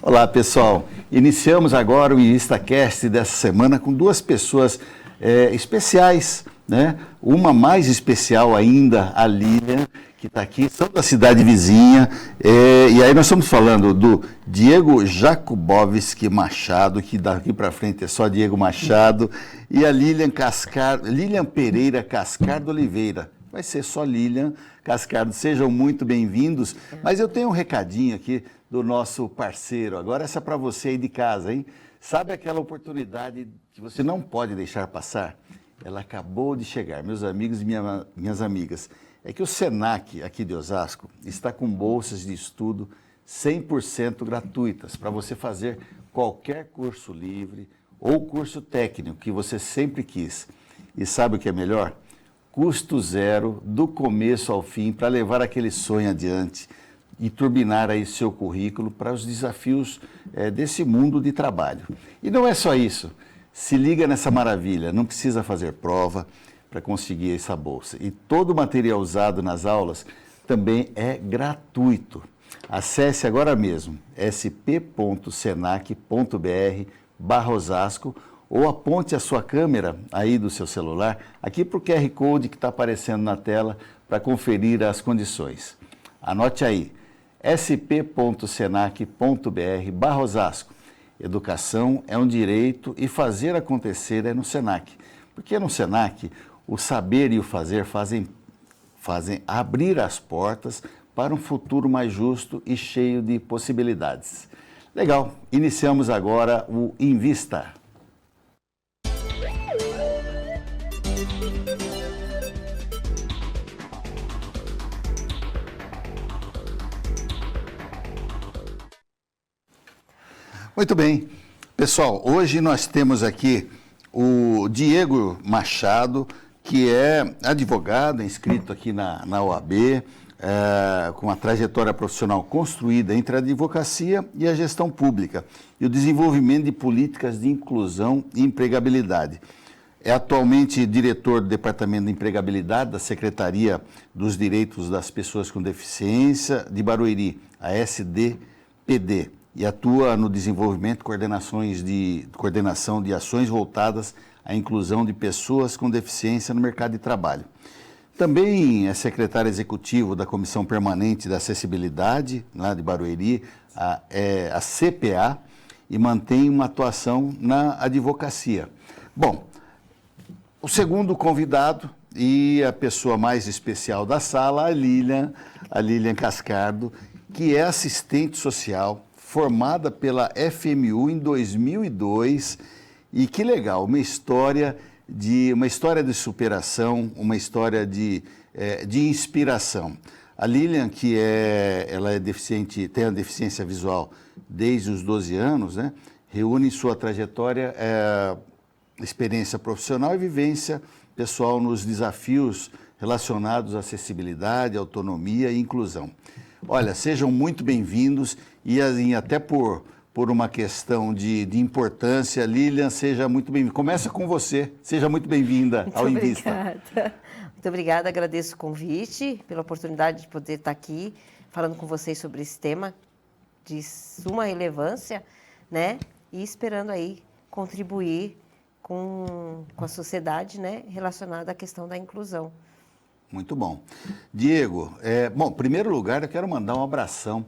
Olá, pessoal. Iniciamos agora o InvistaCast dessa semana com duas pessoas especiais, né? Uma mais especial ainda, a Lilian, que está aqui, são da cidade vizinha. E aí nós estamos falando do Diego Jakubowski Machado, que daqui para frente é só Diego Machado, e a Lilian Pereira Cascardo Oliveira. Vai ser só Lilian Cascardo. Sejam muito bem-vindos. Mas eu tenho um recadinho aqui do nosso parceiro. Agora essa é para você aí de casa, hein? Sabe aquela oportunidade que você não pode deixar passar? Ela acabou de chegar, meus amigos e minhas amigas. É que o Senac, aqui de Osasco, está com bolsas de estudo 100% gratuitas para você fazer qualquer curso livre ou curso técnico que você sempre quis. E sabe o que é melhor? Custo zero, do começo ao fim, para levar aquele sonho adiante e turbinar aí seu currículo para os desafios desse mundo de trabalho. E não é só isso. Se liga nessa maravilha, não precisa fazer prova para conseguir essa bolsa. E todo o material usado nas aulas também é gratuito. Acesse agora mesmo sp.senac.br/Osasco ou aponte a sua câmera aí do seu celular aqui para o QR Code que está aparecendo na tela para conferir as condições. Anote aí, sp.senac.br/Osasco. Educação é um direito e fazer acontecer é no Senac. Porque no Senac, o saber e o fazer fazem abrir as portas para um futuro mais justo e cheio de possibilidades. Legal, iniciamos agora o Invista. Muito bem. Pessoal, hoje nós temos aqui o Diego Machado, que é advogado, inscrito aqui na OAB, com uma trajetória profissional construída entre a advocacia e a gestão pública e o desenvolvimento de políticas de inclusão e empregabilidade. É atualmente diretor do Departamento de Empregabilidade da Secretaria dos Direitos das Pessoas com Deficiência de Barueri, a SDPD. E atua no desenvolvimento e coordenação de ações voltadas à inclusão de pessoas com deficiência no mercado de trabalho. Também é secretário executivo da Comissão Permanente da Acessibilidade, lá de Barueri, a CPA, e mantém uma atuação na advocacia. Bom, o segundo convidado e a pessoa mais especial da sala, a Lilian Cascardo, que é assistente social, formada pela FMU em 2002, e que legal, uma história de superação, uma história de inspiração. A Lilian, ela é deficiente, tem a deficiência visual desde os 12 anos, né? Reúne em sua trajetória experiência profissional e vivência pessoal nos desafios relacionados à acessibilidade, autonomia e inclusão. Olha, sejam muito bem-vindos e assim, até por uma questão de importância, Lilian, seja muito bem-vinda. Começa com você, seja muito bem-vinda ao Invista. Muito obrigada, agradeço o convite, pela oportunidade de poder estar aqui falando com vocês sobre esse tema de suma relevância, né? E esperando aí contribuir com a sociedade, né? Relacionada à questão da inclusão. Muito bom. Diego, em primeiro lugar, eu quero mandar um abração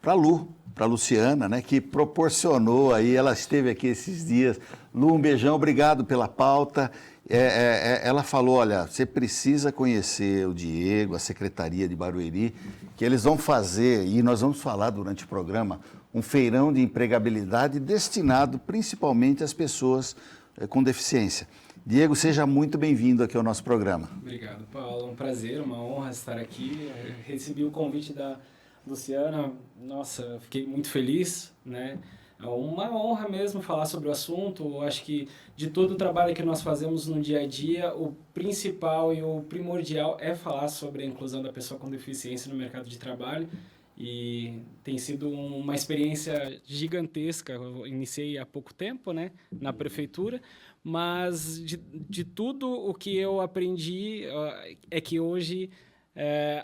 para a Luciana, né, que proporcionou aí, ela esteve aqui esses dias. Lu, um beijão, obrigado pela pauta. Ela falou, olha, você precisa conhecer o Diego, a Secretaria de Barueri, que eles vão fazer, e nós vamos falar durante o programa, um feirão de empregabilidade destinado principalmente às pessoas com deficiência. Diego, seja muito bem-vindo aqui ao nosso programa. Obrigado, Paulo. Um prazer, uma honra estar aqui. Recebi o convite da Luciana. Nossa, fiquei muito feliz, né? É uma honra mesmo falar sobre o assunto. Eu acho que de todo o trabalho que nós fazemos no dia a dia, o principal e o primordial é falar sobre a inclusão da pessoa com deficiência no mercado de trabalho. E tem sido uma experiência gigantesca. Eu iniciei há pouco tempo, né, na prefeitura, mas de tudo o que eu aprendi é que hoje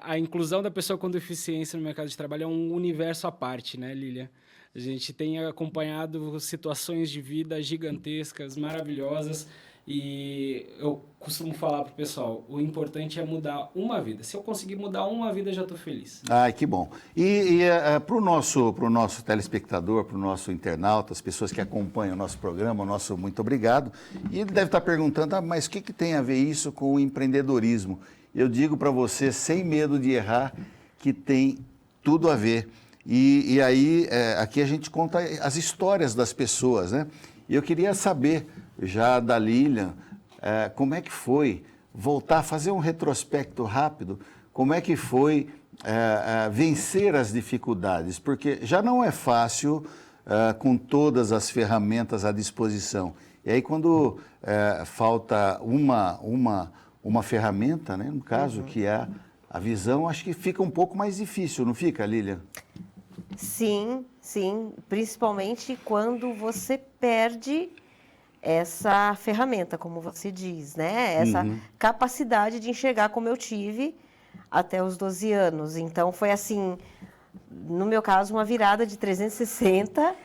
a inclusão da pessoa com deficiência no mercado de trabalho é um universo à parte, né, Lília? A gente tem acompanhado situações de vida gigantescas, maravilhosas, e eu costumo falar para o pessoal, o importante é mudar uma vida. Se eu conseguir mudar uma vida, eu já estou feliz. Ai, que bom. E para o nosso telespectador, para o nosso internauta, as pessoas que acompanham o nosso programa, o nosso muito obrigado. E ele deve estar perguntando, mas o que tem a ver isso com o empreendedorismo? Eu digo para você, sem medo de errar, que tem tudo a ver. E aí, aqui a gente conta as histórias das pessoas, né? E eu queria saber, já da Lilian, como é que foi voltar, fazer um retrospecto rápido, como é que foi vencer as dificuldades, porque já não é fácil com todas as ferramentas à disposição. E aí quando falta uma ferramenta, né, no caso, que é a visão, acho que fica um pouco mais difícil, não fica, Lilian? Sim, sim, principalmente quando você perde essa ferramenta, como você diz, né? Essa capacidade de enxergar como eu tive até os 12 anos. Então, foi assim, no meu caso, uma virada de 360,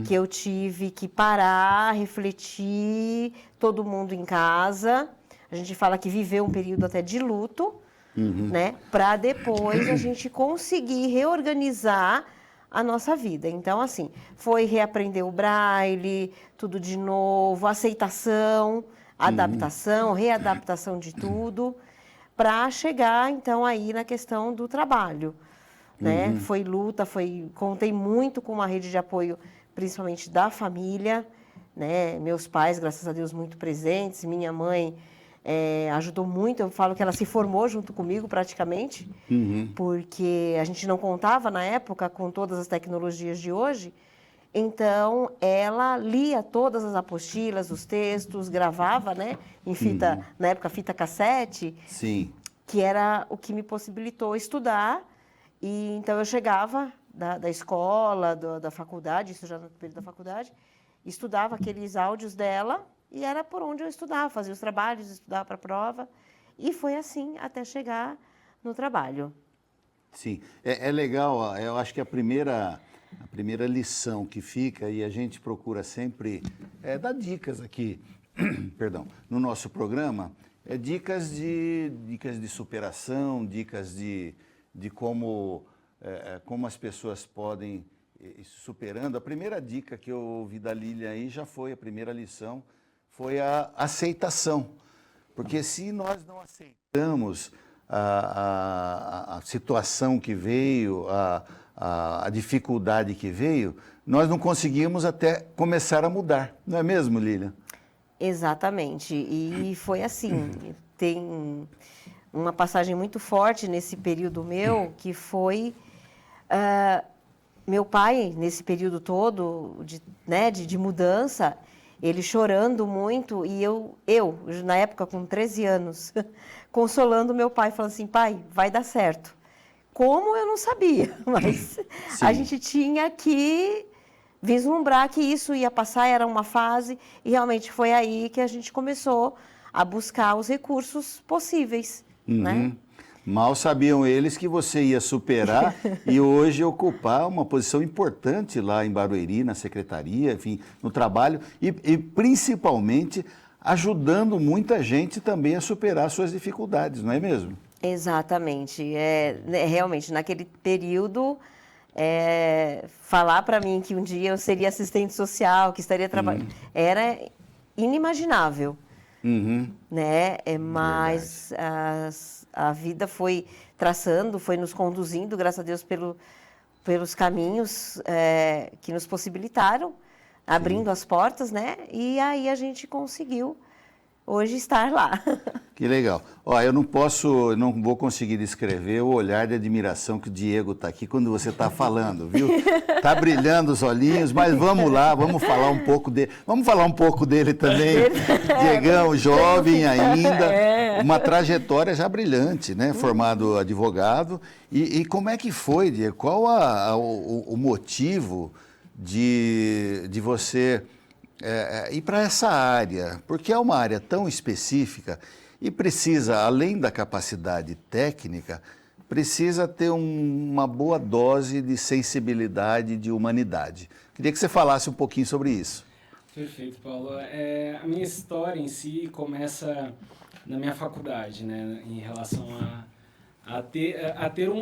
que eu tive que parar, refletir, todo mundo em casa. A gente fala que viveu um período até de luto, né? Para depois a gente conseguir reorganizar a nossa vida. Então, assim, foi reaprender o braille, tudo de novo, aceitação, adaptação, readaptação de tudo, para chegar, então, aí na questão do trabalho, né? Foi luta, contei muito com uma rede de apoio, principalmente da família, né? Meus pais, graças a Deus, muito presentes, minha mãe ajudou muito, eu falo que ela se formou junto comigo praticamente, porque a gente não contava na época com todas as tecnologias de hoje, então ela lia todas as apostilas, os textos, gravava, né, em fita, na época fita cassete, Sim. que era o que me possibilitou estudar, e então eu chegava da escola, da faculdade, isso já no período da faculdade, estudava aqueles áudios dela, e era por onde eu estudava, fazia os trabalhos, estudava para a prova. E foi assim até chegar no trabalho. Sim, é legal, eu acho que a primeira lição que fica, e a gente procura sempre dar dicas aqui, perdão, no nosso programa, dicas de superação, dicas de como as pessoas podem ir superando. A primeira dica que eu ouvi da Lilian aí já foi, a primeira lição, foi a aceitação. Porque se nós não aceitamos a situação que veio, a dificuldade que veio, nós não conseguimos até começar a mudar. Não é mesmo, Lilian? Exatamente. E foi assim, tem uma passagem muito forte nesse período meu, que foi meu pai, nesse período todo de mudança, ele chorando muito, e eu, na época, com 13 anos, consolando meu pai, falando assim, pai, vai dar certo. Como eu não sabia, mas a gente tinha que vislumbrar que isso ia passar, era uma fase, e realmente foi aí que a gente começou a buscar os recursos possíveis, né? Mal sabiam eles que você ia superar e hoje ocupar uma posição importante lá em Barueri, na secretaria, enfim, no trabalho e principalmente ajudando muita gente também a superar suas dificuldades, não é mesmo? Exatamente. Realmente, naquele período, falar para mim que um dia eu seria assistente social, que estaria trabalhando, era inimaginável. Né? Mas a vida foi traçando, foi nos conduzindo, graças a Deus, pelos caminhos que nos possibilitaram, abrindo as portas, né? E aí a gente conseguiu hoje estar lá. Que legal. Ó, eu não vou conseguir descrever o olhar de admiração que o Diego está aqui quando você está falando, viu? Está brilhando os olhinhos, mas vamos lá, vamos falar um pouco dele. Vamos falar um pouco dele também. Diegão, jovem ainda, uma trajetória já brilhante, né? Formado advogado. E como é que foi, Diego? Qual o motivo de você ir para essa área? Porque é uma área tão específica e precisa, além da capacidade técnica, precisa ter uma boa dose de sensibilidade, de humanidade. Queria que você falasse um pouquinho sobre isso. Perfeito, Paulo. A minha história em si começa na minha faculdade, né, em relação a ter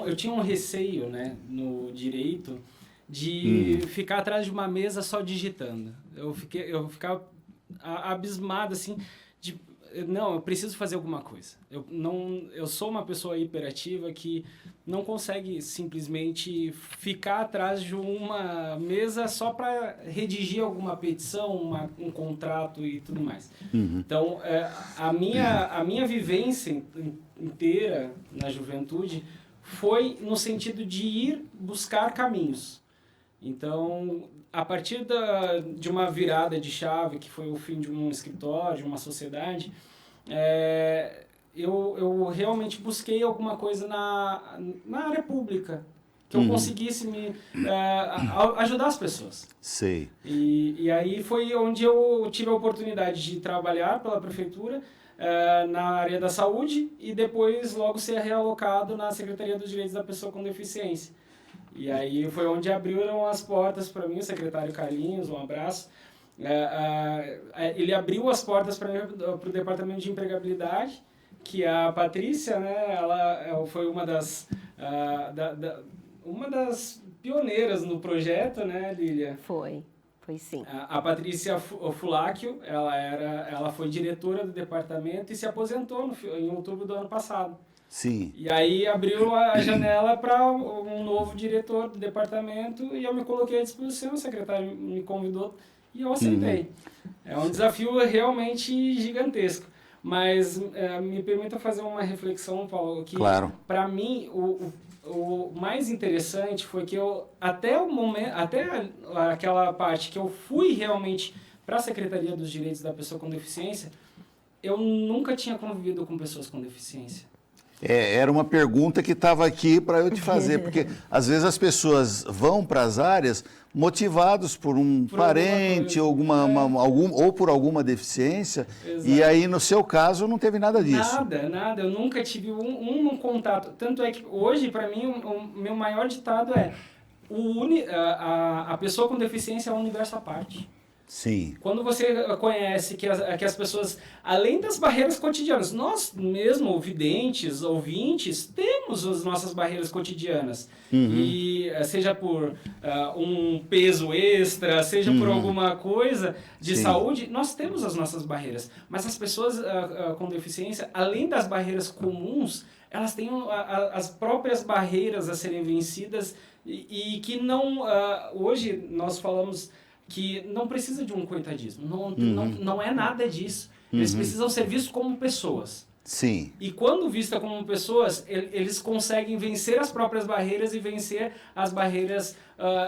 eu tinha um receio, né, no direito de ficar atrás de uma mesa só digitando. Eu ficava abismado assim não, eu preciso fazer alguma coisa. Eu sou uma pessoa hiperativa que não consegue simplesmente ficar atrás de uma mesa só para redigir alguma petição, um contrato e tudo mais. Então, a minha vivência inteira na juventude foi no sentido de ir buscar caminhos. Então, a partir de uma virada de chave, que foi o fim de um escritório, de uma sociedade, eu realmente busquei alguma coisa na área pública, que eu conseguisse ajudar as pessoas. Sei. E aí foi onde eu tive a oportunidade de trabalhar pela prefeitura, na área da saúde, e depois logo ser realocado na Secretaria dos Direitos da Pessoa com Deficiência. E aí foi onde abriram as portas para mim, o secretário Carlinhos, um abraço. Ele abriu as portas para mim para o Departamento de Empregabilidade, que a Patrícia, né, ela foi uma das pioneiras no projeto, né, Lília? Foi sim. A Patrícia Fuláquio, ela foi diretora do departamento e se aposentou em outubro do ano passado. Sim. E aí abriu a janela para um novo diretor do departamento e eu me coloquei à disposição, o secretário me convidou e eu aceitei. É um desafio realmente gigantesco, mas me permita fazer uma reflexão, Paulo, que claro. Para mim o mais interessante foi que até aquela parte que eu fui realmente para a Secretaria dos Direitos da Pessoa com Deficiência, eu nunca tinha convivido com pessoas com deficiência. Era uma pergunta que estava aqui para eu te fazer, porque às vezes as pessoas vão para as áreas motivados por um parente ou por alguma deficiência. Exato. E aí no seu caso não teve nada disso. Nada, eu nunca tive um contato. Tanto é que hoje para mim o meu maior ditado é a pessoa com deficiência é um universo à parte. Sim. Quando você conhece que as pessoas, além das barreiras cotidianas, nós mesmo, videntes, ouvintes, temos as nossas barreiras cotidianas. E seja por um peso extra, seja por alguma coisa de saúde, nós temos as nossas barreiras. Mas as pessoas com deficiência, além das barreiras comuns, elas têm as próprias barreiras a serem vencidas e que não... hoje nós falamos... que não precisa de um coitadismo, não é nada disso. Eles precisam ser vistos como pessoas. Sim. E quando vista como pessoas, eles conseguem vencer as próprias barreiras e vencer as barreiras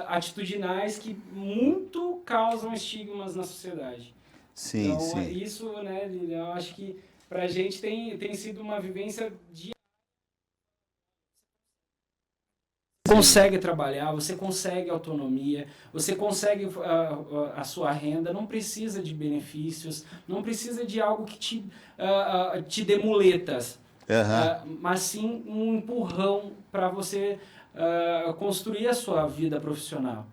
atitudinais que muito causam estigmas na sociedade. Sim, então, sim. Isso, né, Lilian, eu acho que pra gente tem sido uma vivência de... consegue trabalhar, você consegue autonomia, você consegue a sua renda, não precisa de benefícios, não precisa de algo que te dê muletas, mas sim um empurrão para você construir a sua vida profissional.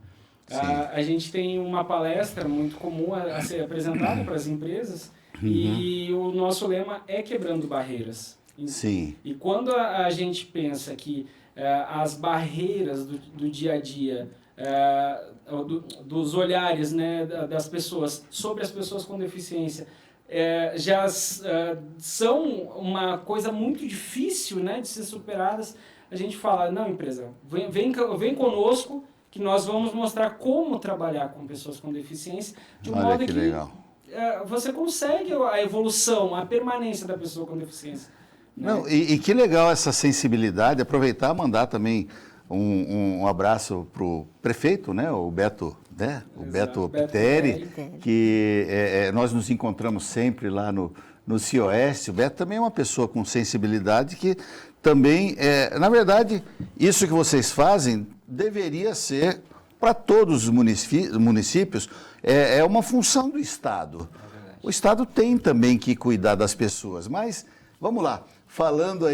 A gente tem uma palestra muito comum a ser apresentada para as empresas e o nosso lema é quebrando barreiras. Sim. E quando a gente pensa que as barreiras do dia a dia, dos olhares, né, das pessoas sobre as pessoas com deficiência, já são uma coisa muito difícil, né, de ser superadas, a gente fala, não, empresa, vem conosco que nós vamos mostrar como trabalhar com pessoas com deficiência de um modo que legal. Você consegue a evolução, a permanência da pessoa com deficiência. Não, e que legal essa sensibilidade, aproveitar e mandar também um abraço para o prefeito, né, o Beto, né, o Beto Pitteri, que nós nos encontramos sempre lá no CIOeste. O Beto também é uma pessoa com sensibilidade que também, na verdade, isso que vocês fazem deveria ser para todos os municípios, é uma função do Estado. O Estado tem também que cuidar das pessoas, mas vamos lá. Falando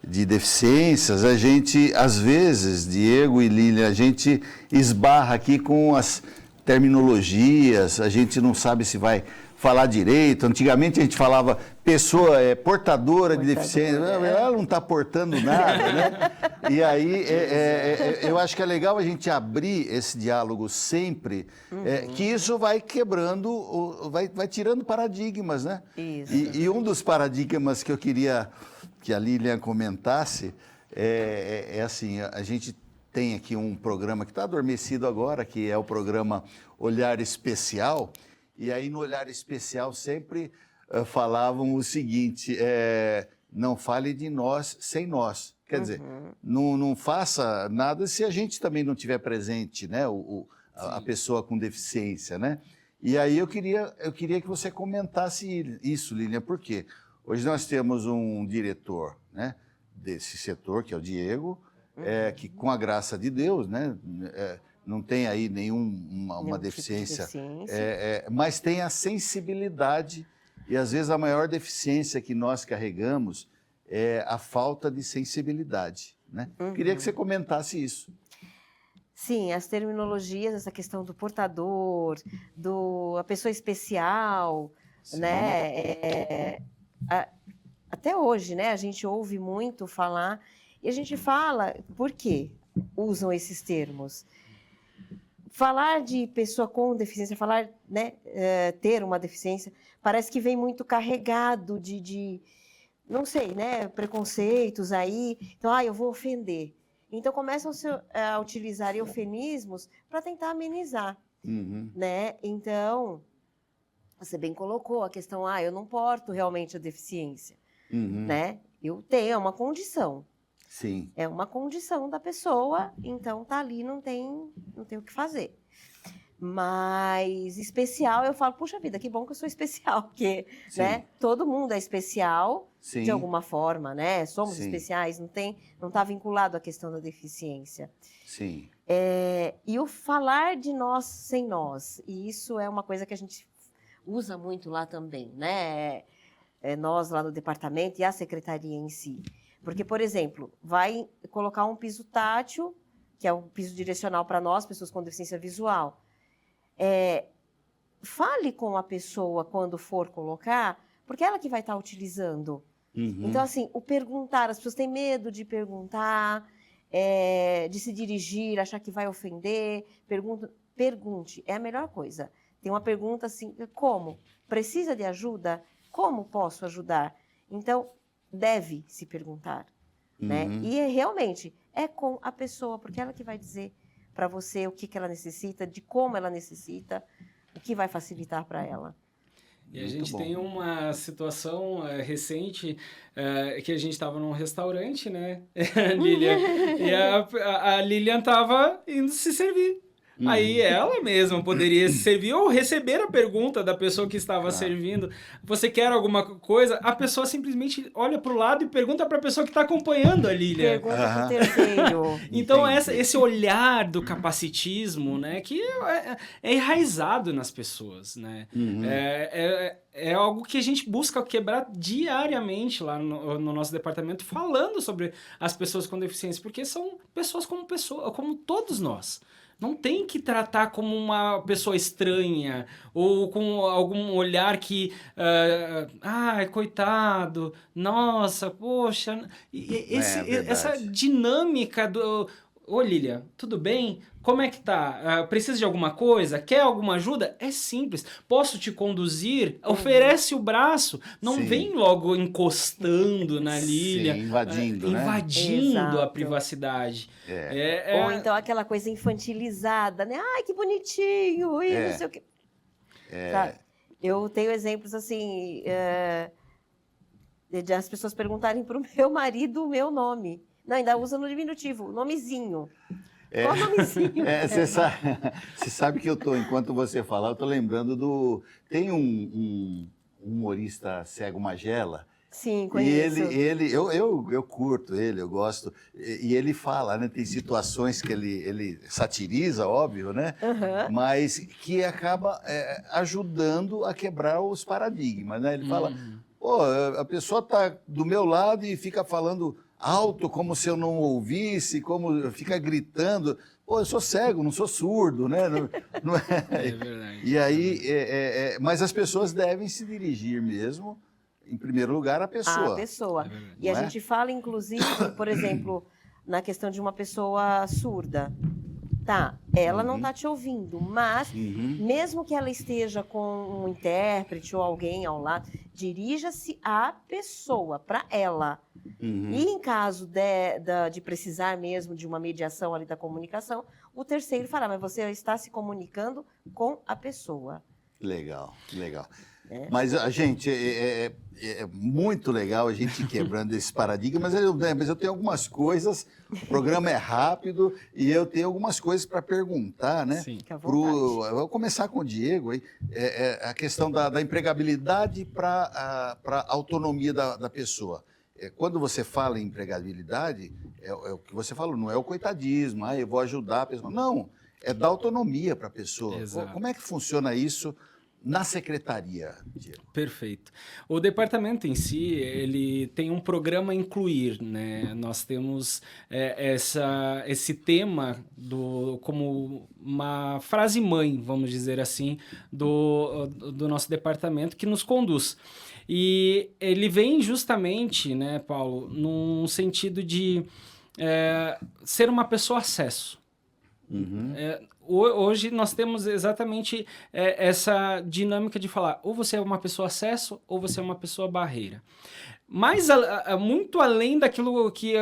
de deficiências, a gente, às vezes, Diego e Lilian, a gente esbarra aqui com as terminologias, a gente não sabe se vai falar direito. Antigamente a gente falava pessoa portadora de deficiência, ela não está portando nada, né? E aí eu acho que é legal a gente abrir esse diálogo sempre, que isso vai quebrando, vai tirando paradigmas, né? Isso. E um dos paradigmas que eu queria que a Lilian comentasse é assim, a gente tem aqui um programa que está adormecido agora, que é o programa Olhar Especial, e aí no Olhar Especial sempre falavam o seguinte, não fale de nós sem nós. Quer dizer, não faça nada se a gente também não tiver presente, né? A pessoa com deficiência, né? E aí eu queria que você comentasse isso, Lilian, por quê? Hoje nós temos um diretor, né, desse setor, que é o Diego, que com a graça de Deus, né, não tem aí nenhuma deficiência, mas tem a sensibilidade, e às vezes a maior deficiência que nós carregamos é a falta de sensibilidade, né? Queria que você comentasse isso. Sim, as terminologias, essa questão do portador, a pessoa especial, sim, né? Até hoje, né? A gente ouve muito falar, e a gente fala, por quê usam esses termos? Falar de pessoa com deficiência, falar, né, ter uma deficiência, parece que vem muito carregado de não sei, né, preconceitos aí. Então, eu vou ofender. Então, começam a utilizar eufemismos para tentar amenizar, né? Então, você bem colocou a questão, eu não porto realmente a deficiência, né? Eu tenho, é uma condição. Sim. É uma condição da pessoa, então tá ali, não tem o que fazer. Mas especial, eu falo, puxa vida, que bom que eu sou especial, porque, né, todo mundo é especial, sim, de alguma forma, né? Somos, sim, especiais, não está vinculado à questão da deficiência. Sim. E o falar de nós sem nós, e isso é uma coisa que a gente usa muito lá também, né? Nós lá no departamento e a secretaria em si. Porque, por exemplo, vai colocar um piso tátil, que é um piso direcional para nós, pessoas com deficiência visual. Fale com a pessoa quando for colocar, porque é ela que vai estar utilizando. Então, assim, o perguntar, as pessoas têm medo de perguntar, de se dirigir, achar que vai ofender. Pergunte, é a melhor coisa. Tem uma pergunta assim, como? Precisa de ajuda? Como posso ajudar? Então, deve se perguntar, né? E realmente é com a pessoa, porque ela que vai dizer para você o que ela necessita, de como ela necessita, o que vai facilitar para ela. E a gente tem uma situação recente que a gente estava num restaurante, né, Lilian? E a Lilian estava indo se servir. Aí ela mesma poderia se servir ou receber a pergunta da pessoa que estava servindo. Você quer alguma coisa? A pessoa simplesmente olha para o lado e pergunta para a pessoa que está acompanhando a Lilian. Pergunta para o terceiro. Então, esse olhar do capacitismo, né, que é enraizado nas pessoas, né? É algo que a gente busca quebrar diariamente lá no nosso departamento, falando sobre as pessoas com deficiência, porque são pessoas como todos nós. Não tem que tratar como uma pessoa estranha ou com algum olhar que... coitado, nossa, poxa... essa dinâmica do... Ô, Lilian, tudo bem? Como é que tá? Precisa de alguma coisa? Quer alguma ajuda? É simples. Posso te conduzir? Oferece o braço. Não vem logo encostando na Lilian. Invadindo, né? Invadindo a privacidade. Ou então aquela coisa infantilizada, né? Ai, que bonitinho, e não sei o quê. Sabe? Eu tenho exemplos assim, de as pessoas perguntarem para o meu marido o meu nome. Não, ainda usa no diminutivo, nomezinho. Qual nomezinho? Você sabe que enquanto você fala, eu estou lembrando tem um humorista cego Magela. Sim, conheço. E eu curto ele, eu gosto. E ele fala, né? Tem situações que ele satiriza, óbvio, né? Mas que acaba ajudando a quebrar os paradigmas, né? Ele fala, a pessoa está do meu lado e fica falando alto como se eu não ouvisse, como fica gritando. Pô, eu sou cego, não sou surdo, né? Não É verdade. E aí, mas as pessoas devem se dirigir mesmo, em primeiro lugar, à pessoa. A pessoa. É verdade. E a Não é? gente fala, inclusive, por exemplo, na questão de uma pessoa surda. Tá, ela não está te ouvindo, mas mesmo que ela esteja com um intérprete ou alguém ao lado, dirija-se à pessoa, para ela. E em caso de precisar mesmo de uma mediação ali da comunicação, o terceiro fará, mas você está se comunicando com a pessoa. Legal, legal. Mas a gente, é muito legal a gente quebrando esse paradigma, mas eu tenho algumas coisas, o programa é rápido e eu tenho algumas coisas para perguntar, né? Sim. Fique à vontade. Eu vou começar com o Diego aí, a questão da empregabilidade para a autonomia da pessoa. Quando você fala em empregabilidade, é o que você falou, não é o coitadismo, eu vou ajudar a pessoa. Não, é dar autonomia para a pessoa. Exato. Como é que funciona isso na secretaria, Diego? Perfeito. O departamento em si, ele tem um programa Incluir, né? Nós temos esse tema como uma frase mãe, vamos dizer assim, do nosso departamento que nos conduz. E ele vem justamente, né, Paulo, num sentido de ser uma pessoa acesso. Hoje nós temos exatamente essa dinâmica de falar ou você é uma pessoa acesso ou você é uma pessoa barreira. Mas muito além daquilo que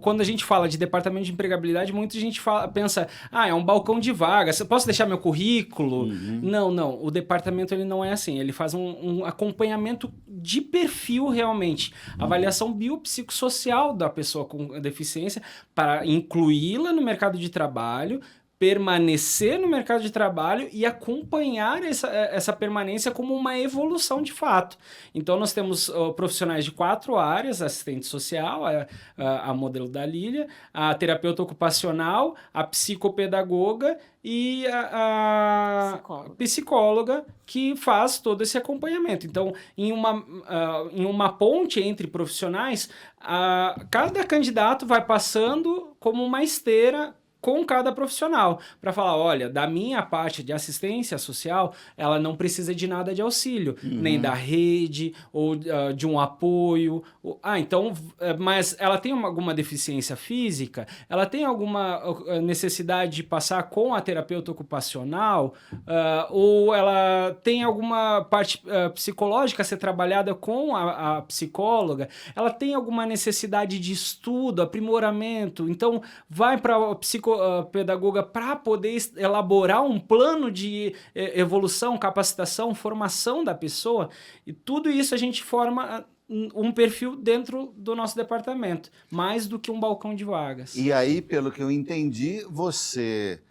quando a gente fala de departamento de empregabilidade, muita gente pensa, é um balcão de vagas, posso deixar meu currículo? Não, o departamento ele não é assim, ele faz um acompanhamento de perfil realmente, avaliação biopsicossocial da pessoa com deficiência para incluí-la no mercado de trabalho, permanecer no mercado de trabalho e acompanhar essa permanência como uma evolução de fato. Então, nós temos profissionais de 4 áreas, assistente social, a modelo da Lília, a terapeuta ocupacional, a psicopedagoga e a psicóloga que faz todo esse acompanhamento. Então, em uma ponte entre profissionais, cada candidato vai passando como uma esteira com cada profissional, para falar, olha, da minha parte de assistência social, ela não precisa de nada de auxílio, nem da rede, ou de um apoio. Mas ela tem alguma deficiência física? Ela tem alguma necessidade de passar com a terapeuta ocupacional? Ou ela tem alguma parte psicológica a ser trabalhada com a psicóloga? Ela tem alguma necessidade de estudo, aprimoramento? Então, vai para a psicopedagoga para poder elaborar um plano de evolução, capacitação, formação da pessoa, e tudo isso a gente forma um perfil dentro do nosso departamento, mais do que um balcão de vagas. E aí, pelo que eu entendi, você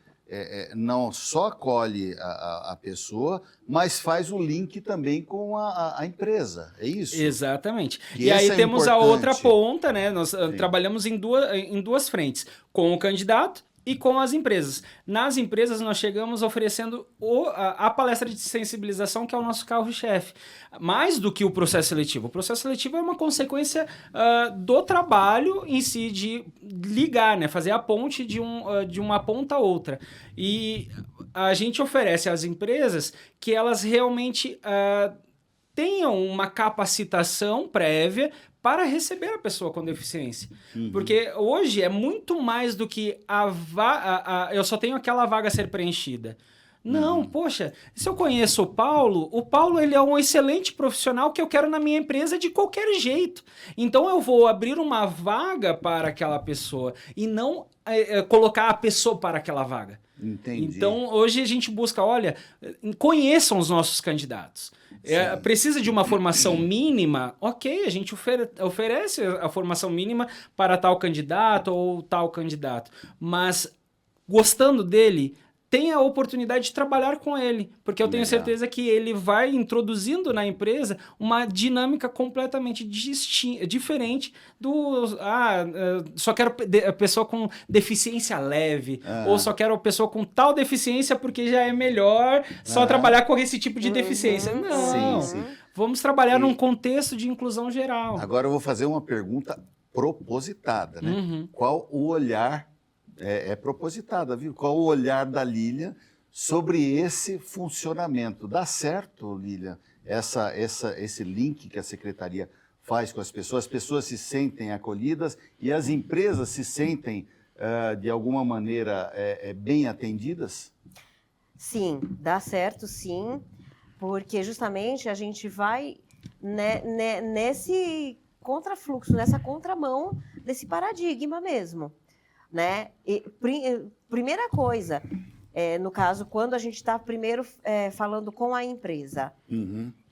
não só acolhe a pessoa, mas faz o link também com a empresa, é isso? Exatamente. E aí essa temos a outra ponta, né? Nós trabalhamos em duas frentes, com o candidato e com as empresas. Nas empresas, nós chegamos oferecendo a palestra de sensibilização, que é o nosso carro-chefe. Mais do que o processo seletivo. O processo seletivo é uma consequência do trabalho em si, de ligar, né? Fazer a ponte de uma ponta a outra. E a gente oferece às empresas que elas realmente tenham uma capacitação prévia para receber a pessoa com deficiência. Porque hoje é muito mais do que eu só tenho aquela vaga a ser preenchida. Não, poxa, se eu conheço o Paulo ele é um excelente profissional que eu quero na minha empresa de qualquer jeito. Então eu vou abrir uma vaga para aquela pessoa e não colocar a pessoa para aquela vaga. Entendi. Então, hoje a gente busca, olha, conheçam os nossos candidatos. Precisa de uma formação mínima? Ok, a gente oferece a formação mínima para tal candidato ou tal candidato. Mas, gostando dele, tem a oportunidade de trabalhar com ele, porque eu tenho certeza que ele vai introduzindo na empresa uma dinâmica completamente diferente do só quero a pessoa com deficiência leve, ou só quero a pessoa com tal deficiência porque já é melhor só trabalhar com esse tipo de deficiência. Não, sim. Vamos trabalhar num contexto de inclusão geral. Agora eu vou fazer uma pergunta propositada, né? Uhum. Qual o olhar, é propositada, viu? Qual o olhar da Lilian sobre esse funcionamento? Dá certo, Lilian, esse link que a secretaria faz com as pessoas se sentem acolhidas e as empresas se sentem, de alguma maneira, bem atendidas? Sim, dá certo, sim, porque justamente a gente vai nesse contrafluxo, nessa contramão desse paradigma mesmo, né? Primeira coisa, no caso, quando a gente está primeiro falando com a empresa,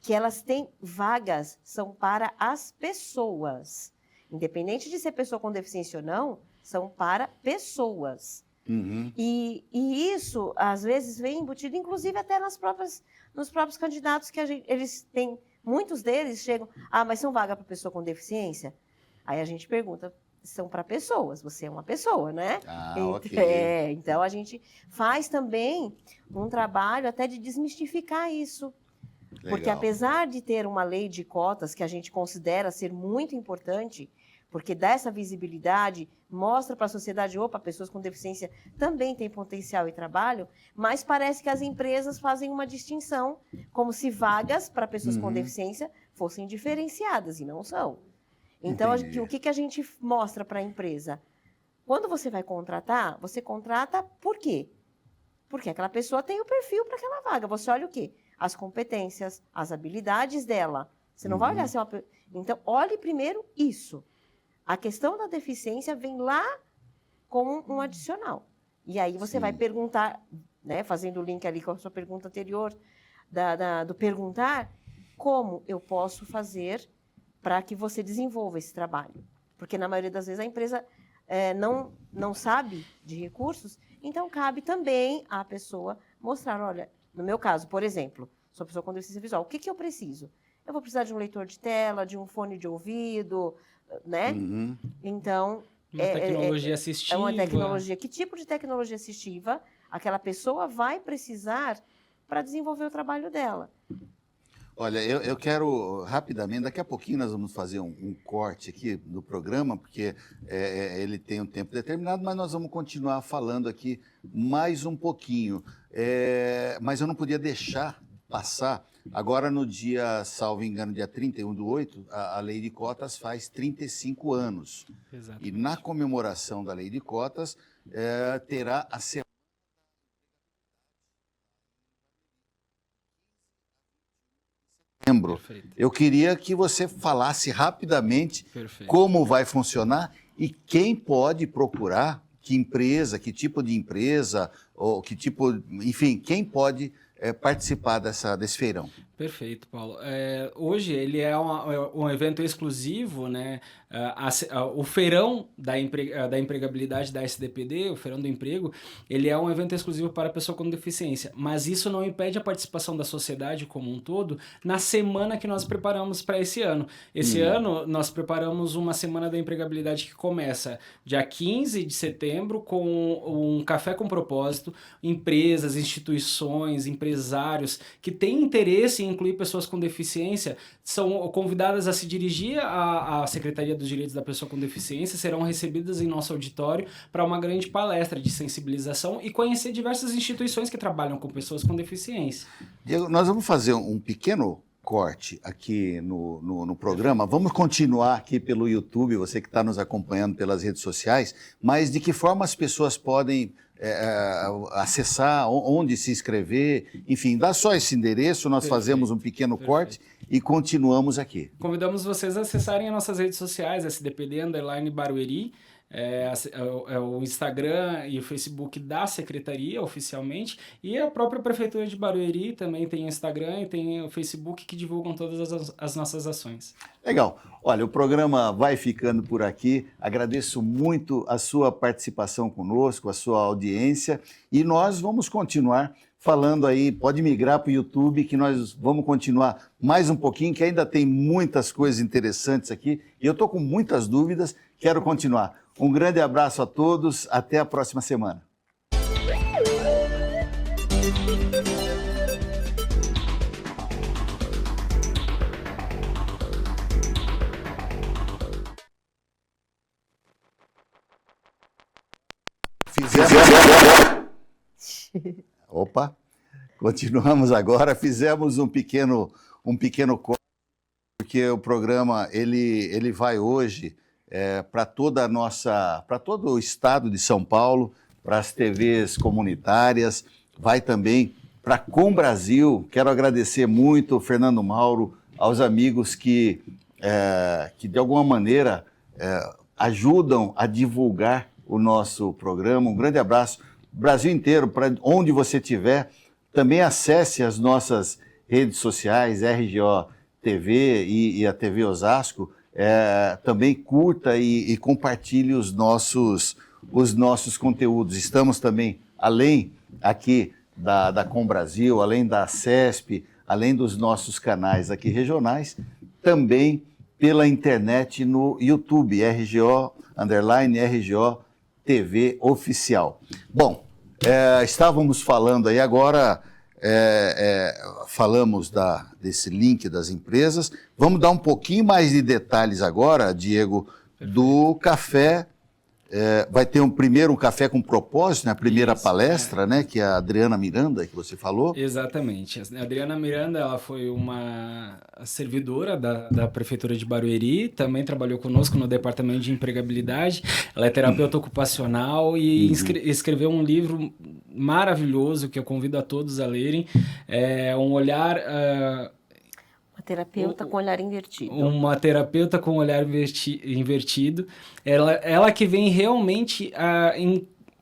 que elas têm vagas, são para as pessoas. Independente de ser pessoa com deficiência ou não, são para pessoas. E isso, às vezes, vem embutido, inclusive até nos próprios candidatos que eles têm. Muitos deles chegam, mas são vagas para pessoa com deficiência? Aí a gente pergunta, são para pessoas, você é uma pessoa, né? Ok. Então a gente faz também um trabalho até de desmistificar isso. Legal. Porque apesar de ter uma lei de cotas que a gente considera ser muito importante, porque dá essa visibilidade, mostra para a sociedade, pessoas com deficiência também têm potencial e trabalho, mas parece que as empresas fazem uma distinção, como se vagas para pessoas com deficiência fossem diferenciadas, e não são. Então, o que a gente mostra para a empresa? Quando você vai contratar, você contrata por quê? Porque aquela pessoa tem o perfil para aquela vaga. Você olha o quê? As competências, as habilidades dela. Você não vai olhar se é uma... Então, olhe primeiro isso. A questão da deficiência vem lá como um adicional. E aí você vai perguntar, né, fazendo o link ali com a sua pergunta anterior, do perguntar, como eu posso fazer para que você desenvolva esse trabalho? Porque, na maioria das vezes, a empresa não sabe de recursos, então cabe também à pessoa mostrar, olha, no meu caso, por exemplo, sou pessoa com deficiência visual, o que eu preciso? Eu vou precisar de um leitor de tela, de um fone de ouvido, né? Então, Uma tecnologia assistiva. É uma tecnologia. Que tipo de tecnologia assistiva aquela pessoa vai precisar para desenvolver o trabalho dela? Olha, eu quero rapidamente, daqui a pouquinho nós vamos fazer um corte aqui do programa, porque ele tem um tempo determinado, mas nós vamos continuar falando aqui mais um pouquinho. Mas eu não podia deixar passar. Agora, no dia, salvo engano, dia 31/8, a Lei de Cotas faz 35 anos. Exatamente. E na comemoração da Lei de Cotas, terá a semana. Perfeito. Eu queria que você falasse rapidamente Perfeito. como vai funcionar e quem pode procurar, que empresa, que tipo de empresa, ou que tipo, enfim, quem pode participar desse feirão. Perfeito, Paulo. Hoje ele é um evento exclusivo, né? O feirão da empregabilidade da SDPD, o feirão do emprego, ele é um evento exclusivo para a pessoa com deficiência, mas isso não impede a participação da sociedade como um todo na semana que nós preparamos para esse ano. Esse ano nós preparamos uma semana da empregabilidade que começa dia 15 de setembro com um café com propósito, empresas, instituições, empresários que têm interesse em incluir pessoas com deficiência são convidadas a se dirigir à Secretaria dos Direitos da Pessoa com Deficiência, serão recebidas em nosso auditório para uma grande palestra de sensibilização e conhecer diversas instituições que trabalham com pessoas com deficiência. Diego, nós vamos fazer um pequeno corte aqui no programa. Vamos continuar aqui pelo YouTube, você que está nos acompanhando pelas redes sociais, mas de que forma as pessoas podem acessar, onde se inscrever, enfim, dá só esse endereço, nós fazemos um pequeno corte e continuamos aqui. Convidamos vocês a acessarem as nossas redes sociais, SDP_Barueri, o Instagram e o Facebook da Secretaria, oficialmente, e a própria Prefeitura de Barueri também tem o Instagram e tem o Facebook que divulgam todas as nossas ações. Legal. Olha, o programa vai ficando por aqui. Agradeço muito a sua participação conosco, a sua audiência, e nós vamos continuar falando aí, pode migrar para o YouTube, que nós vamos continuar mais um pouquinho, que ainda tem muitas coisas interessantes aqui, e eu estou com muitas dúvidas, quero continuar. Um grande abraço a todos, até a próxima semana. Opa, continuamos agora. Fizemos um pequeno corte, porque o programa ele vai hoje para todo o estado de São Paulo, para as TVs comunitárias, vai também para Com Brasil. Quero agradecer muito, Fernando Mauro, aos amigos que de alguma maneira ajudam a divulgar o nosso programa. Um grande abraço, Brasil inteiro, para onde você estiver. Também acesse as nossas redes sociais, RGO TV e a TV Osasco. Também curta e compartilhe os nossos conteúdos. Estamos também, além aqui da Com Brasil, além da CESP, além dos nossos canais aqui regionais, também pela internet no YouTube, RGO TV Oficial. Bom, estávamos falando aí agora, falamos desse link das empresas. Vamos dar um pouquinho mais de detalhes agora, Diego, do café. Vai ter primeiro um café com propósito, né? A primeira palestra, né? Que é a Adriana Miranda, que você falou. Exatamente. A Adriana Miranda, ela foi uma servidora da Prefeitura de Barueri, também trabalhou conosco no Departamento de Empregabilidade. Ela é terapeuta ocupacional e escreveu um livro maravilhoso que eu convido a todos a lerem. Um olhar... terapeuta com olhar invertido. Uma terapeuta com olhar invertido. Ela que vem realmente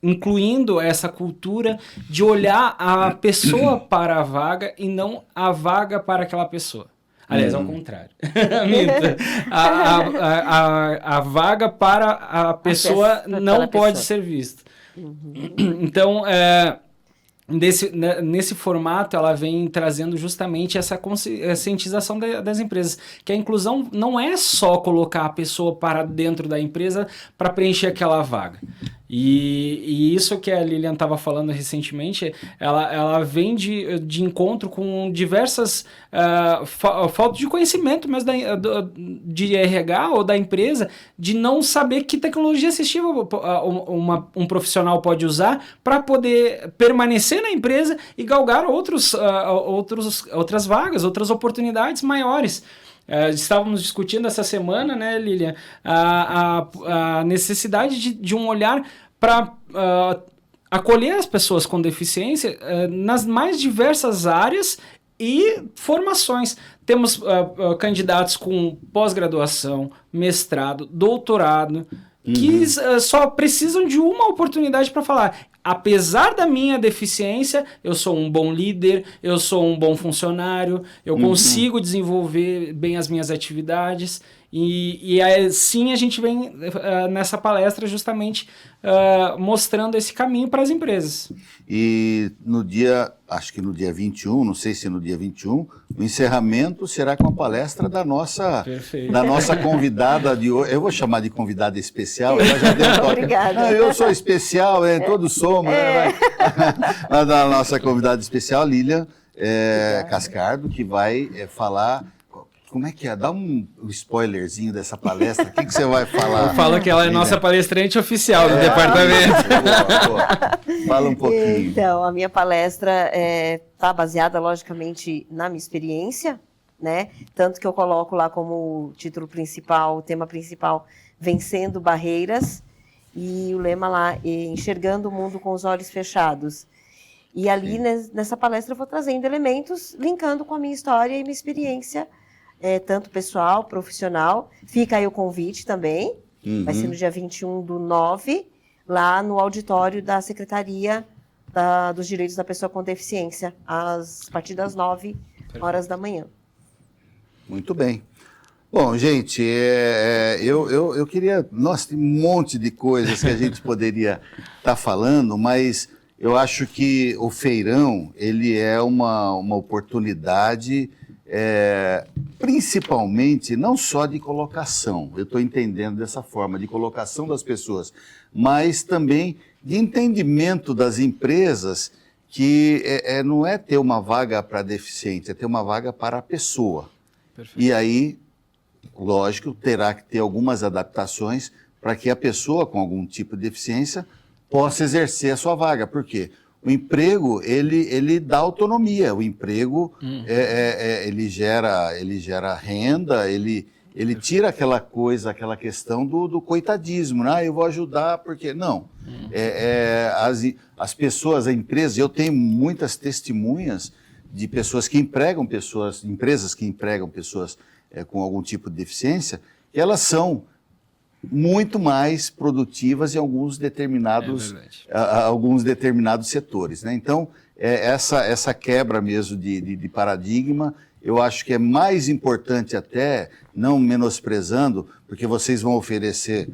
incluindo essa cultura de olhar a pessoa para a vaga e não a vaga para aquela pessoa. Aliás, ao contrário. A vaga para a pessoa não pode ser vista. Então, nesse formato, ela vem trazendo justamente essa conscientização das empresas, que a inclusão não é só colocar a pessoa para dentro da empresa para preencher aquela vaga. E isso que a Lilian estava falando recentemente, ela vem de encontro com diversas falta de conhecimento mesmo de RH ou da empresa, de não saber que tecnologia assistiva um profissional pode usar para poder permanecer na empresa e galgar outras vagas, outras oportunidades maiores. Estávamos discutindo essa semana, né, Lilian, a necessidade de um olhar para acolher as pessoas com deficiência nas mais diversas áreas e formações. Temos candidatos com pós-graduação, mestrado, doutorado, que só precisam de uma oportunidade para falar: apesar da minha deficiência, eu sou um bom líder, eu sou um bom funcionário, eu consigo desenvolver bem as minhas atividades. E assim a gente vem nessa palestra justamente mostrando esse caminho para as empresas. E acho que no dia 21, não sei se no dia 21, o encerramento será com a palestra da nossa convidada de hoje. Eu vou chamar de convidada especial, ela já deu um toque. Obrigada. Não, eu sou especial, todos somos, né? Mas da nossa convidada especial, Lilian Cascardo, que vai falar... Como é que é? Dá um spoilerzinho dessa palestra. O que você vai falar? Eu falo que ela é nossa palestrante oficial do departamento. Boa. Fala um pouquinho. Então, a minha palestra está baseada, logicamente, na minha experiência, né? Tanto que eu coloco lá como título principal, o tema principal, Vencendo Barreiras, e o lema lá, Enxergando o Mundo com os Olhos Fechados. E ali, nessa palestra, eu vou trazendo elementos, linkando com a minha história e minha experiência, tanto pessoal, profissional. Fica aí o convite também, vai ser no dia 21/9, lá no auditório da Secretaria dos Direitos da Pessoa com Deficiência, a partir das 9 horas da manhã. Muito bem. Bom, gente, eu queria... Nossa, tem um monte de coisas que a gente poderia estar falando, mas eu acho que o feirão, ele é uma oportunidade... principalmente, não só de colocação, eu estou entendendo dessa forma, de colocação das pessoas, mas também de entendimento das empresas que não é ter uma vaga para deficiente, é ter uma vaga para a pessoa. Perfeito. E aí, lógico, terá que ter algumas adaptações para que a pessoa com algum tipo de deficiência possa exercer a sua vaga. Por quê? O emprego, ele dá autonomia. O emprego, ele gera renda, ele tira aquela coisa, aquela questão do coitadismo, né? Eu vou ajudar porque... Não. As pessoas, a empresa, eu tenho muitas testemunhas de pessoas que empregam pessoas, empresas que empregam pessoas com algum tipo de deficiência, e elas são muito mais produtivas em alguns determinados setores, né? Então, essa quebra mesmo de paradigma, eu acho que é mais importante até, não menosprezando, porque vocês vão oferecer,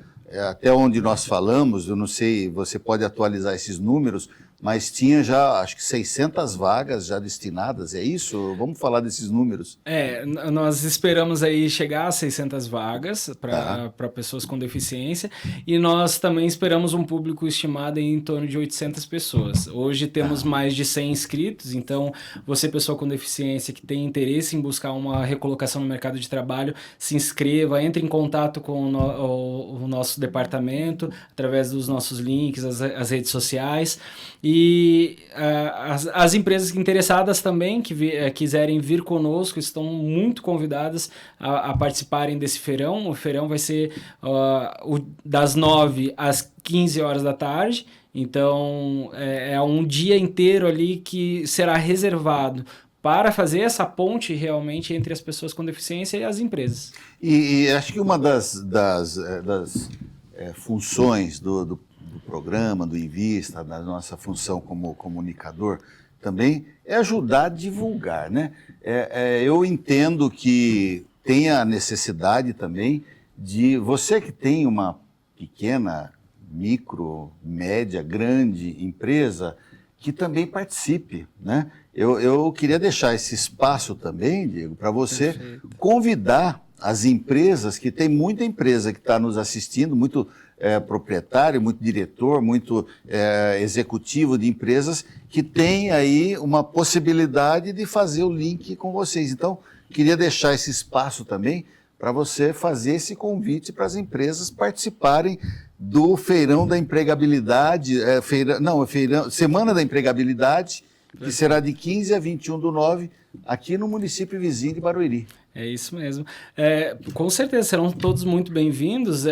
até onde nós falamos, eu não sei, você pode atualizar esses números, mas tinha já, acho que 600 vagas já destinadas, é isso? Vamos falar desses números. Nós esperamos aí chegar a 600 vagas para pessoas com deficiência, e nós também esperamos um público estimado em torno de 800 pessoas. Hoje temos mais de 100 inscritos, então você, pessoa com deficiência que tem interesse em buscar uma recolocação no mercado de trabalho, se inscreva, entre em contato com o nosso departamento, através dos nossos links, as redes sociais. E as empresas interessadas também, que quiserem vir conosco, estão muito convidadas a participarem desse feirão. O feirão vai ser das 9 às 15 horas da tarde. Então, é um dia inteiro ali que será reservado para fazer essa ponte realmente entre as pessoas com deficiência e as empresas. E acho que uma das funções do programa, do Invista, da nossa função como comunicador, também é ajudar a divulgar, né? Eu entendo que tem a necessidade também de você que tem uma pequena, micro, média, grande empresa, que também participe, né? Eu queria deixar esse espaço também, Diego, para você convidar as empresas, que tem muita empresa que está nos assistindo, muito proprietário, muito diretor, muito executivo de empresas que tem aí uma possibilidade de fazer o link com vocês. Então, queria deixar esse espaço também para você fazer esse convite para as empresas participarem do Feirão da Empregabilidade, Semana da Empregabilidade, que será de 15 a 21/9, aqui no município vizinho de Barueri. É isso mesmo. Com certeza serão todos muito bem-vindos.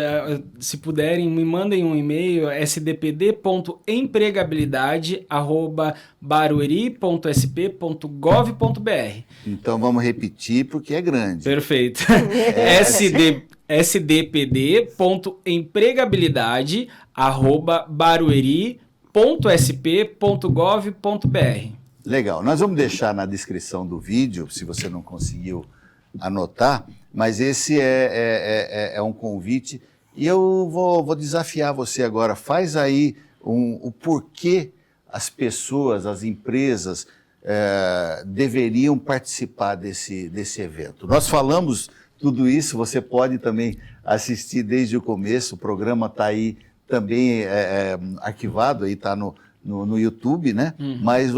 Se puderem, me mandem um e-mail, sdpd.empregabilidade@barueri.sp.gov.br. Então vamos repetir porque é grande. Perfeito. sdpd.empregabilidade@barueri.sp.gov.br. Legal. Nós vamos deixar na descrição do vídeo, se você não conseguiu anotar, mas esse é um convite e eu vou desafiar você agora. Faz aí o porquê as pessoas, as empresas deveriam participar desse evento. Nós falamos tudo isso, você pode também assistir desde o começo, o programa está aí também arquivado, aí está no YouTube, né? Mas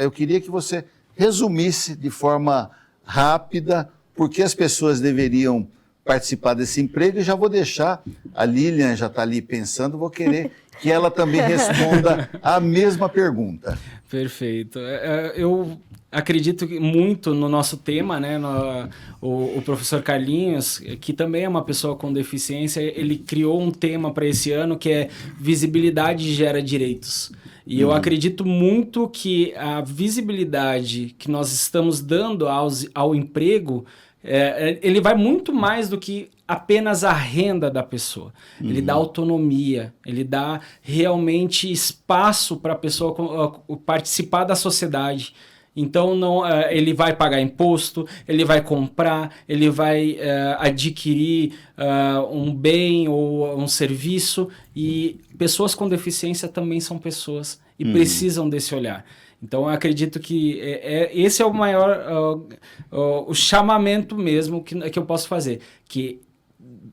eu queria que você resumisse de forma rápida por que as pessoas deveriam participar desse emprego, e já vou deixar, a Lilian já está ali pensando, vou querer que ela também responda a mesma pergunta. Perfeito. Eu acredito muito no nosso tema, né? O professor Carlinhos, que também é uma pessoa com deficiência, ele criou um tema para esse ano que é visibilidade gera direitos. E eu acredito muito que a visibilidade que nós estamos dando ao emprego, ele vai muito mais do que apenas a renda da pessoa. Ele dá autonomia, ele dá realmente espaço para a pessoa participar da sociedade. Então, ele vai pagar imposto, ele vai comprar, ele vai adquirir um bem ou um serviço, e pessoas com deficiência também são pessoas e precisam desse olhar. Então, eu acredito que esse é o maior o chamamento mesmo que eu posso fazer, que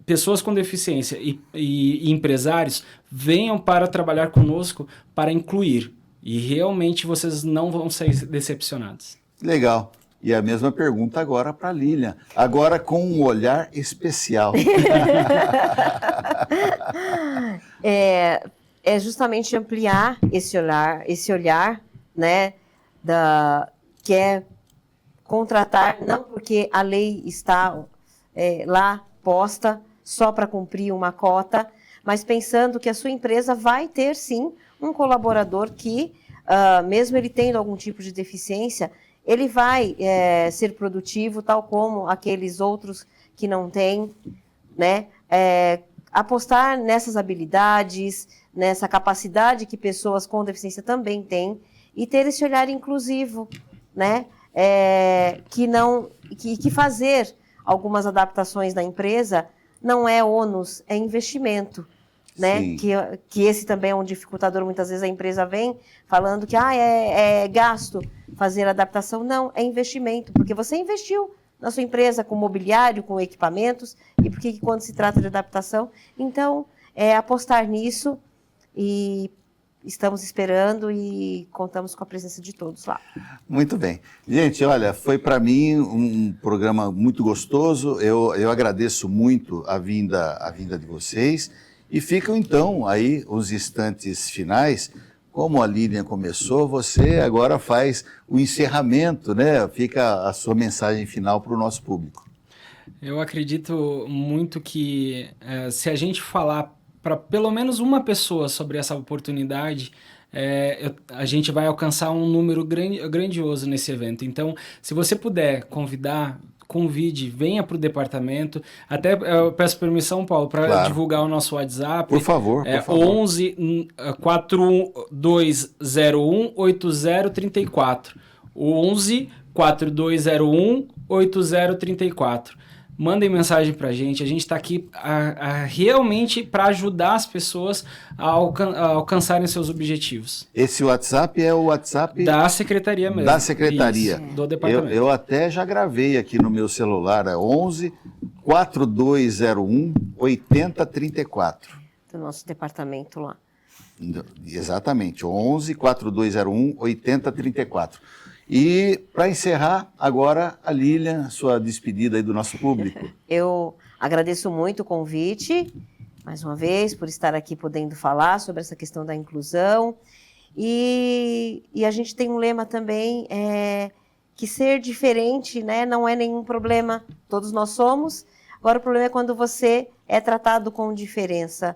pessoas com deficiência e empresários venham para trabalhar conosco para incluir. E realmente vocês não vão ser decepcionados. Legal. E a mesma pergunta agora para a Lilian, agora com um olhar especial. é justamente ampliar esse olhar, né, que é contratar, não porque a lei está lá posta só para cumprir uma cota, mas pensando que a sua empresa vai ter, sim, um colaborador que, mesmo ele tendo algum tipo de deficiência, ele vai ser produtivo, tal como aqueles outros que não têm, né? Apostar nessas habilidades, nessa capacidade que pessoas com deficiência também têm, e ter esse olhar inclusivo, né? Que fazer algumas adaptações na empresa não é ônus, é investimento, né? Que esse também é um dificultador. Muitas vezes a empresa vem falando que é gasto fazer adaptação. Não, é investimento, porque você investiu na sua empresa com mobiliário, com equipamentos, e porque quando se trata de adaptação, então, apostar nisso, e estamos esperando e contamos com a presença de todos lá. Muito bem. Gente, olha, foi para mim um programa muito gostoso. Eu agradeço muito a vinda de vocês. E ficam, então, aí os instantes finais. Como a Lilian começou, você agora faz o encerramento, né? Fica a sua mensagem final para o nosso público. Eu acredito muito que se a gente falar para pelo menos uma pessoa sobre essa oportunidade, a gente vai alcançar um número grandioso nesse evento. Então, se você puder convide, venha para o departamento. Até eu peço permissão, Paulo, para divulgar o nosso WhatsApp. Por favor, por favor. 11 4201 8034. 11 4201 8034. Mandem mensagem para a gente está aqui realmente para ajudar as pessoas a alcançarem seus objetivos. Esse WhatsApp é o WhatsApp... Da secretaria mesmo. Da secretaria. Isso, do departamento. Eu até já gravei aqui no meu celular, 11 4201 8034. Do nosso departamento lá. Exatamente, 11 4201 8034. E, para encerrar, agora, a Lilian, sua despedida aí do nosso público. Eu agradeço muito o convite, mais uma vez, por estar aqui podendo falar sobre essa questão da inclusão. E a gente tem um lema também, que ser diferente, né, não é nenhum problema, todos nós somos. Agora, o problema é quando você é tratado com diferença.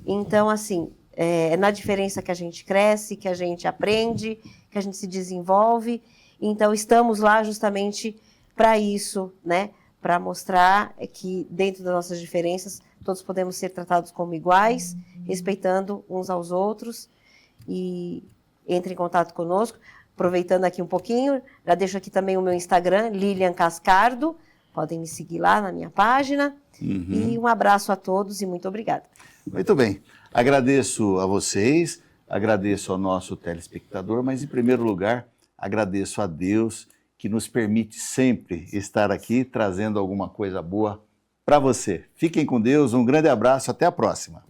Então, assim, é na diferença que a gente cresce, que a gente aprende, que a gente se desenvolve. Então, estamos lá justamente para isso, né? Para mostrar que, dentro das nossas diferenças, todos podemos ser tratados como iguais, respeitando uns aos outros. E entre em contato conosco. Aproveitando aqui um pouquinho, já deixo aqui também o meu Instagram, Lilian Cascardo. Podem me seguir lá na minha página. E um abraço a todos e muito obrigada. Muito bem. Agradeço a vocês, agradeço ao nosso telespectador, mas, em primeiro lugar, agradeço a Deus que nos permite sempre estar aqui trazendo alguma coisa boa para você. Fiquem com Deus, um grande abraço, até a próxima.